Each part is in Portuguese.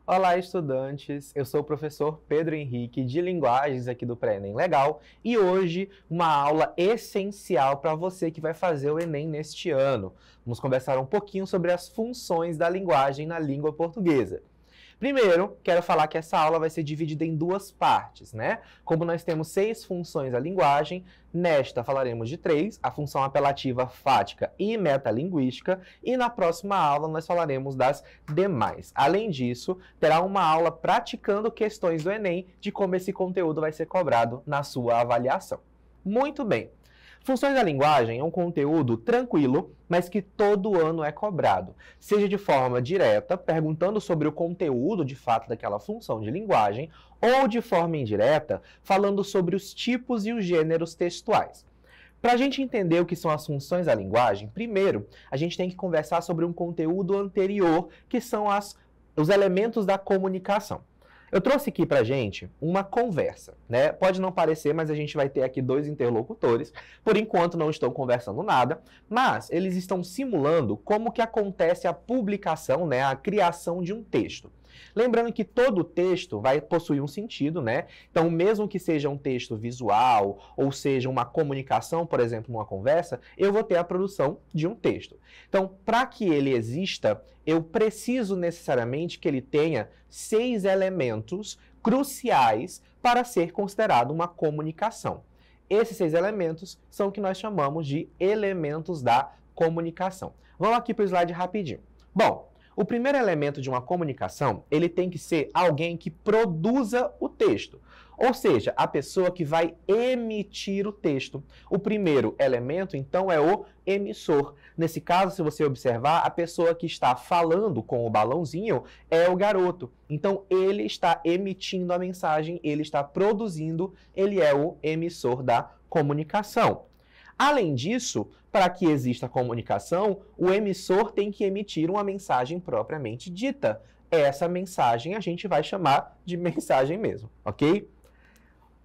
Olá, estudantes! Eu sou o professor Pedro Henrique, de Linguagens aqui do Pré-ENEM Legal, e hoje uma aula essencial para você que vai fazer o Enem neste ano. Vamos conversar um pouquinho sobre as funções da linguagem na língua portuguesa. Primeiro, quero falar que essa aula vai ser dividida em duas partes, né? Como nós temos 6 funções da linguagem, nesta falaremos de 3, a função apelativa, fática e metalinguística, e na próxima aula nós falaremos das demais. Além disso, terá uma aula praticando questões do Enem de como esse conteúdo vai ser cobrado na sua avaliação. Muito bem! Funções da linguagem é um conteúdo tranquilo, mas que todo ano é cobrado, seja de forma direta, perguntando sobre o conteúdo de fato daquela função de linguagem, ou de forma indireta, falando sobre os tipos e os gêneros textuais. Para a gente entender o que são as funções da linguagem, primeiro, a gente tem que conversar sobre um conteúdo anterior, que são os elementos da comunicação. Eu trouxe aqui pra gente uma conversa, né? Pode não parecer, mas a gente vai ter aqui 2 interlocutores. Por enquanto não estão conversando nada, mas eles estão simulando como que acontece a publicação, né? A criação de um texto. Lembrando que todo texto vai possuir um sentido, né? Então, mesmo que seja um texto visual ou seja uma comunicação, por exemplo, uma conversa, eu vou ter a produção de um texto. Então, para que ele exista, eu preciso necessariamente que ele tenha 6 elementos cruciais para ser considerado uma comunicação. Esses 6 elementos são o que nós chamamos de elementos da comunicação. Vamos aqui para o slide rapidinho. Bom, o primeiro elemento de uma comunicação, ele tem que ser alguém que produza o texto. Ou seja, a pessoa que vai emitir o texto. O primeiro elemento, então, é o emissor. Nesse caso, se você observar, a pessoa que está falando com o balãozinho é o garoto. Então, ele está emitindo a mensagem, ele está produzindo, ele é o emissor da comunicação. Além disso, para que exista comunicação, o emissor tem que emitir uma mensagem propriamente dita. Essa mensagem a gente vai chamar de mensagem mesmo, ok?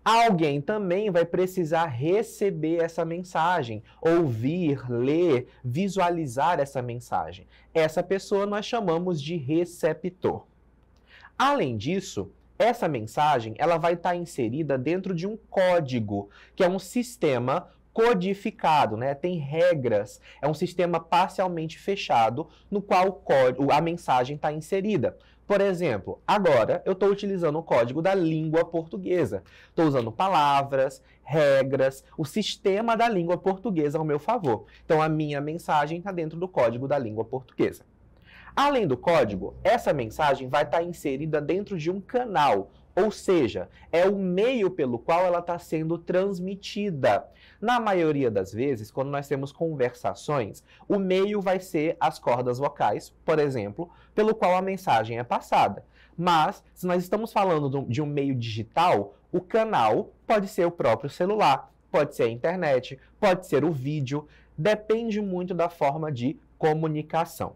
Alguém também vai precisar receber essa mensagem, ouvir, ler, visualizar essa mensagem. Essa pessoa nós chamamos de receptor. Além disso, essa mensagem ela vai estar inserida dentro de um código, que é um sistema codificado, né? Tem regras, é um sistema parcialmente fechado no qual a mensagem está inserida. Por exemplo, agora eu estou utilizando o código da língua portuguesa. Estou usando palavras, regras, o sistema da língua portuguesa ao meu favor. Então a minha mensagem está dentro do código da língua portuguesa. Além do código, essa mensagem vai estar inserida dentro de um canal, ou seja, é o meio pelo qual ela está sendo transmitida. Na maioria das vezes, quando nós temos conversações, o meio vai ser as cordas vocais, por exemplo, pelo qual a mensagem é passada. Mas, se nós estamos falando de um meio digital, o canal pode ser o próprio celular, pode ser a internet, pode ser o vídeo, depende muito da forma de comunicação.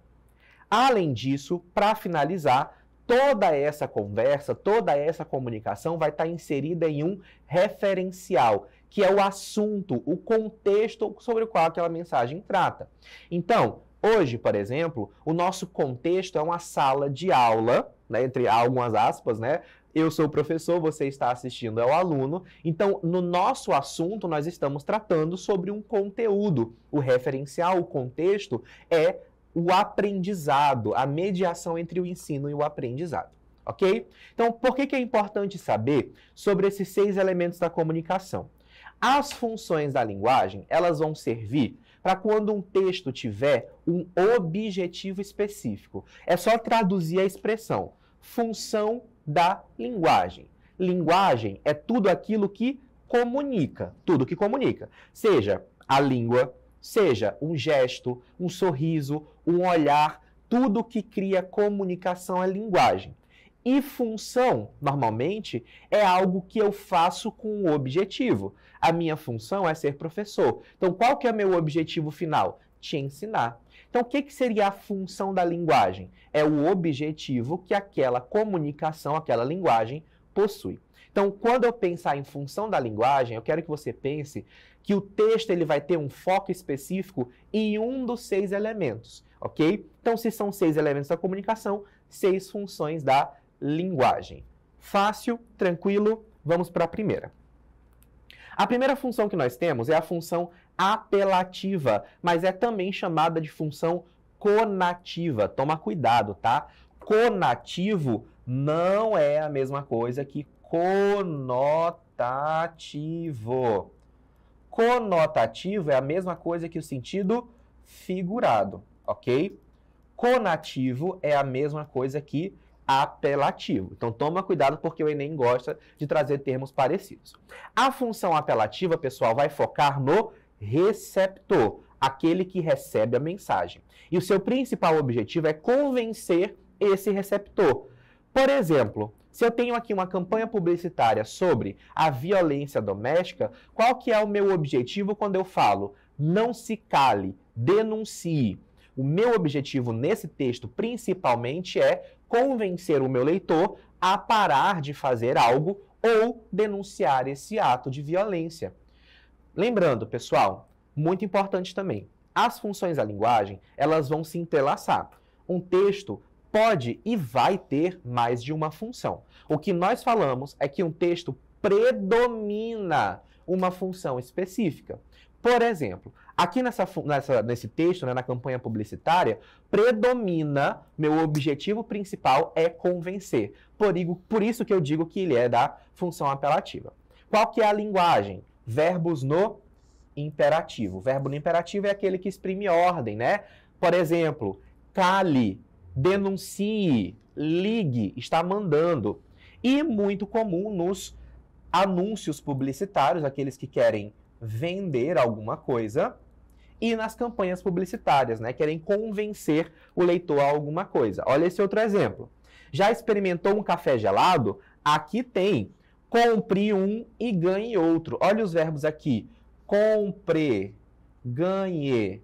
Além disso, para finalizar, toda essa conversa, toda essa comunicação vai estar inserida em um referencial, que é o assunto, o contexto sobre o qual aquela mensagem trata. Então, hoje, por exemplo, o nosso contexto é uma sala de aula, né, entre algumas aspas, né? Eu sou o professor, você está assistindo é o aluno. Então, no nosso assunto, nós estamos tratando sobre um conteúdo. O referencial, o contexto, é o aprendizado, a mediação entre o ensino e o aprendizado, ok? Então, por que é importante saber sobre esses 6 elementos da comunicação? As funções da linguagem, elas vão servir para quando um texto tiver um objetivo específico. É só traduzir a expressão, função da linguagem. Linguagem é tudo aquilo que comunica, seja a língua, seja um gesto, um sorriso, um olhar, tudo que cria comunicação é linguagem. E função, normalmente, é algo que eu faço com um objetivo. A minha função é ser professor. Então, qual que é o meu objetivo final? Te ensinar. Então, o que seria a função da linguagem? É o objetivo que aquela comunicação, aquela linguagem possui. Então, quando eu pensar em função da linguagem, eu quero que você pense que o texto ele vai ter um foco específico em um dos 6 elementos, ok? Então, se são 6 elementos da comunicação, 6 funções da linguagem. Fácil, tranquilo, vamos para a primeira. A primeira função que nós temos é a função apelativa, mas é também chamada de função conativa. Toma cuidado, tá? Conativo não é a mesma coisa que conotativo. Conotativo é a mesma coisa que o sentido figurado, ok? Conativo é a mesma coisa que apelativo. Então, toma cuidado porque o Enem gosta de trazer termos parecidos. A função apelativa, pessoal, vai focar no receptor, aquele que recebe a mensagem. E o seu principal objetivo é convencer esse receptor. Por exemplo, se eu tenho aqui uma campanha publicitária sobre a violência doméstica, qual que é o meu objetivo quando eu falo não se cale, denuncie? O meu objetivo nesse texto, principalmente, é convencer o meu leitor a parar de fazer algo ou denunciar esse ato de violência. Lembrando, pessoal, muito importante também, as funções da linguagem, elas vão se entrelaçar. Um texto pode e vai ter mais de uma função. O que nós falamos é que um texto predomina uma função específica. Por exemplo, aqui nesse texto, né, na campanha publicitária, predomina, meu objetivo principal é convencer. Por isso que eu digo que ele é da função apelativa. Qual que é a linguagem? Verbos no imperativo. O verbo no imperativo é aquele que exprime ordem, né? Por exemplo, cale, denuncie, ligue, está mandando. E muito comum nos anúncios publicitários, aqueles que querem vender alguma coisa, e nas campanhas publicitárias, né? Querem convencer o leitor a alguma coisa. Olha esse outro exemplo. Já experimentou um café gelado? Aqui tem compre um e ganhe outro. Olha os verbos aqui. Compre, ganhe,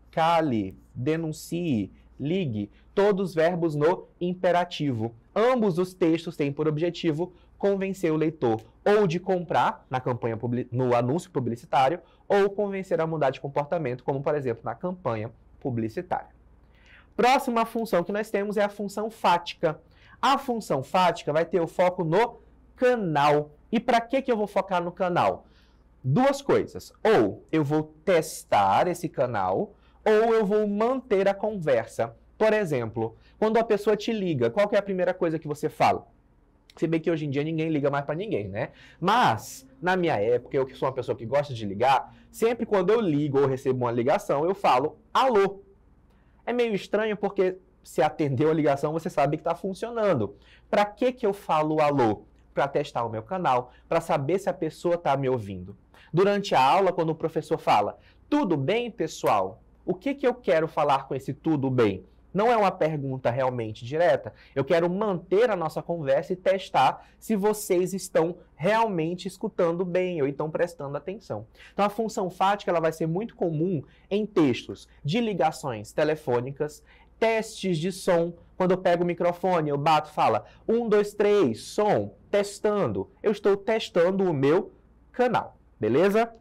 cale, denuncie, ligue. Todos verbos no imperativo. Ambos os textos têm por objetivo convencer o leitor ou de comprar na campanha, no anúncio publicitário, ou convencer a mudar de comportamento, como, por exemplo, na campanha publicitária. Próxima função que nós temos é a função fática. A função fática vai ter o foco no canal. E para que eu vou focar no canal? Duas coisas. Ou eu vou testar esse canal, ou eu vou manter a conversa. Por exemplo, quando a pessoa te liga, qual que é a primeira coisa que você fala? Se bem que hoje em dia ninguém liga mais para ninguém, né? Mas, na minha época, eu que sou uma pessoa que gosta de ligar, sempre quando eu ligo ou recebo uma ligação, eu falo alô. É meio estranho porque se atendeu a ligação, você sabe que está funcionando. Para que eu falo alô? Para testar o meu canal, para saber se a pessoa está me ouvindo. Durante a aula, quando o professor fala, tudo bem, pessoal? O que eu quero falar com esse tudo bem? Não é uma pergunta realmente direta. Eu quero manter a nossa conversa e testar se vocês estão realmente escutando bem ou estão prestando atenção. Então, a função fática ela vai ser muito comum em textos de ligações telefônicas, testes de som. Quando eu pego o microfone, eu bato, fala 1, 2, 3, som, testando. Eu estou testando o meu canal, beleza?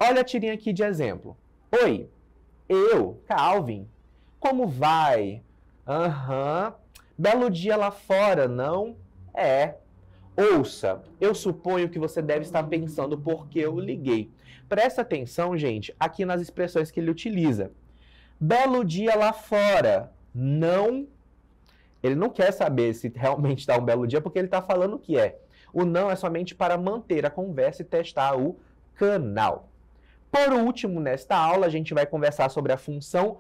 Olha a tirinha aqui de exemplo. Oi, eu, Calvin. Como vai? Belo dia lá fora, não? É. Ouça, eu suponho que você deve estar pensando por que eu liguei. Presta atenção, gente, aqui nas expressões que ele utiliza. Belo dia lá fora, não? Ele não quer saber se realmente está um belo dia, porque ele está falando o que é. O não é somente para manter a conversa e testar o canal. Por último, nesta aula, a gente vai conversar sobre a função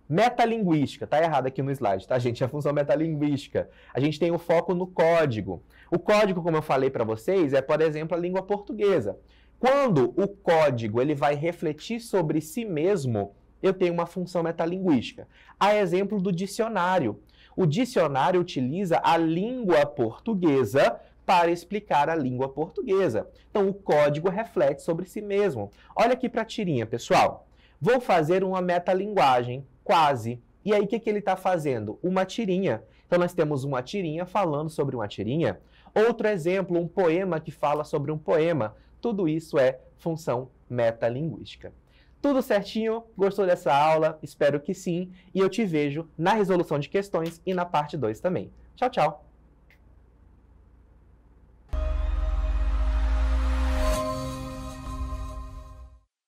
metalinguística. Tá errado aqui no slide, tá, gente? A função metalinguística. A gente tem o foco no código. O código, como eu falei para vocês, é, por exemplo, a língua portuguesa. Quando o código ele vai refletir sobre si mesmo, eu tenho uma função metalinguística. A exemplo do dicionário. O dicionário utiliza a língua portuguesa para explicar a língua portuguesa. Então, o código reflete sobre si mesmo. Olha aqui para a tirinha, pessoal. Vou fazer uma metalinguagem, quase. E aí, o que ele está fazendo? Uma tirinha. Então, nós temos uma tirinha falando sobre uma tirinha. Outro exemplo, um poema que fala sobre um poema. Tudo isso é função metalinguística. Tudo certinho? Gostou dessa aula? Espero que sim. E eu te vejo na resolução de questões e na parte 2 também. Tchau, tchau!